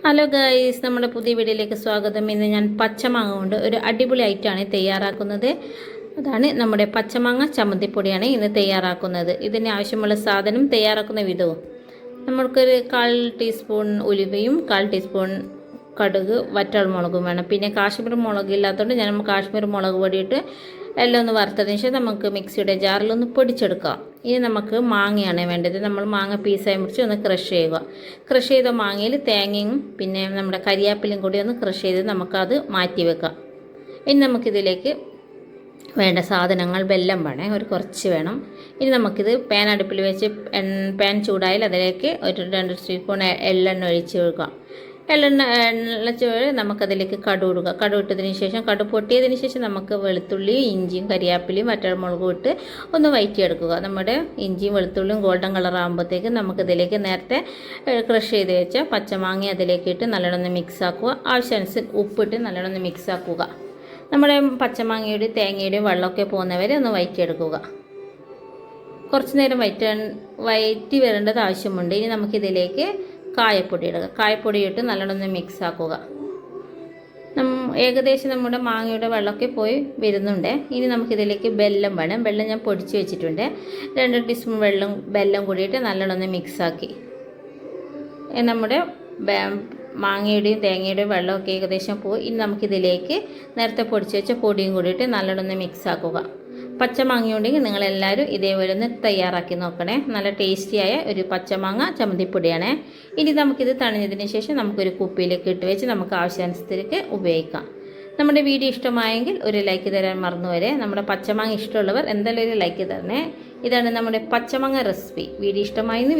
Hello guys, നമ്മുടെ പുതിയ വീഡിയോയിലേക്ക് സ്വാഗതം. ഇന്ന് ഞാൻ പച്ചമാങ്ങ കൊണ്ട് ഒരു അടിപൊളി ഐറ്റമാണ് തയ്യാറാക്കുന്നത്. അതാണ് നമ്മുടെ പച്ചമാങ്ങ ചമ്മന്തിപ്പൊടിയാണ് ഇന്ന് തയ്യാറാക്കുന്നത്. ഇതിന് ആവശ്യമുള്ള സാധനം തയ്യാറാക്കുന്ന വിധവും: നമ്മൾക്കൊരു 1/4 ടീസ്പൂൺ ഉലുവയും 1/4 ടീസ്പൂൺ കടുക് വറ്റൽമുളകും വേണം. പിന്നെ കാശ്മീർ മുളക് ഇല്ലാത്തതുകൊണ്ട് ഞാൻ കാശ്മീർ മുളക് പൊടിയിട്ട് എല്ലാം ഒന്ന് വറുത്തതിന് ശേഷം നമുക്ക് മിക്സിയുടെ ജാറിലൊന്ന് പൊടിച്ചെടുക്കാം. ഇനി നമുക്ക് മാങ്ങയാണ് വേണ്ടത്. നമ്മൾ മാങ്ങ പീസായി മുറിച്ച് ഒന്ന് ക്രഷ് ചെയ്യുക. ക്രഷ് ചെയ്ത മാങ്ങയിൽ തേങ്ങയും പിന്നെ നമ്മുടെ കരിയാപ്പിലും കൂടി ഒന്ന് ക്രഷ് ചെയ്ത് നമുക്കത് മാറ്റി വെക്കാം. ഇനി നമുക്കിതിലേക്ക് വേണ്ട സാധനങ്ങൾ: വെല്ലം വേണം, ഒരു കുറച്ച് വേണം. ഇനി നമുക്കിത് പാൻ അടുപ്പിൽ വെച്ച് പാൻ ചൂടായാൽ അതിലേക്ക് ഒരു 2 ടീസ്പൂൺ എള്ളെണ്ണ ഒഴിച്ച് വെക്കാം. എള്ളെണ്ണ നമുക്കതിലേക്ക് കടുക് ഇടുക. കടുക് ഇട്ടതിന് ശേഷം, കടുക് പൊട്ടിയതിന് ശേഷം നമുക്ക് വെളുത്തുള്ളിയും ഇഞ്ചിയും കരിയാപ്പിലയും വറ്റൽമുളകും ഇട്ട് ഒന്ന് വഴറ്റിയെടുക്കുക. നമ്മുടെ ഇഞ്ചിയും വെളുത്തുള്ളിയും ഗോൾഡൻ കളർ ആകുമ്പോഴത്തേക്ക് നമുക്കിതിലേക്ക് നേരത്തെ ക്രഷ് ചെയ്ത് വെച്ച പച്ചമാങ്ങ അതിലേക്ക് ഇട്ട് നല്ലോണം മിക്സ് ആക്കുക. ആവശ്യാനുസരണം ഉപ്പിട്ട് നല്ലോണം മിക്സ് ആക്കുക. നമ്മുടെ പച്ചമാങ്ങയുടെയും തേങ്ങയുടെയും വെള്ളമൊക്കെ പോകുന്നവരെ ഒന്ന് വഴറ്റിയെടുക്കുക. കുറച്ച് നേരം വഴറ്റി വരേണ്ടത് ആവശ്യമുണ്ട്. ഇനി നമുക്കിതിലേക്ക് കായപ്പൊടി ഇടുക. കായപ്പൊടി ഇട്ട് നല്ലോണം മിക്സ് ആക്കുക. ഏകദേശം നമ്മുടെ മാങ്ങയുടെ വെള്ളമൊക്കെ പോയി വരുന്നുണ്ട്. ഇനി നമുക്കിതിലേക്ക് വെല്ലം വേണം. വെള്ളം ഞാൻ പൊടിച്ച് വെച്ചിട്ടുണ്ട്. 2 ടീസ്പൂൺ വെല്ലം കൂടിയിട്ട് നല്ലോണം മിക്സാക്കി നമ്മുടെ മാങ്ങയുടെയും തേങ്ങയുടെയും വെള്ളമൊക്കെ ഏകദേശം പോയി. ഇനി നമുക്കിതിലേക്ക് നേരത്തെ പൊടിച്ച് വെച്ച പൊടിയും കൂടിയിട്ട് നല്ലോണം മിക്സ് ആക്കുക. പച്ചമാങ്ങ ഉണ്ടെങ്കിൽ നിങ്ങളെല്ലാവരും ഇതേപോലെ ഒന്ന് തയ്യാറാക്കി നോക്കണേ. നല്ല ടേസ്റ്റിയായ ഒരു പച്ചമാങ്ങ ചമ്മന്തിപ്പൊടിയാണ്. ഇനി നമുക്കിത് തണിഞ്ഞതിന് ശേഷം നമുക്കൊരു കുപ്പിയിലേക്ക് ഇട്ട് വെച്ച് നമുക്ക് ആവശ്യാനുസരണത്തിലേക്ക് ഉപയോഗിക്കാം. നമ്മുടെ വീഡിയോ ഇഷ്ടമായെങ്കിൽ ഒരു ലൈക്ക് തരാൻ മറന്നുവരെ. നമ്മുടെ പച്ചമാങ്ങ ഇഷ്ടമുള്ളവർ എന്തായാലും ഒരു ലൈക്ക് തരണേ. ഇതാണ് നമ്മുടെ പച്ചമാങ്ങ റെസിപ്പി. വീഡിയോ ഇഷ്ടമായെന്ന്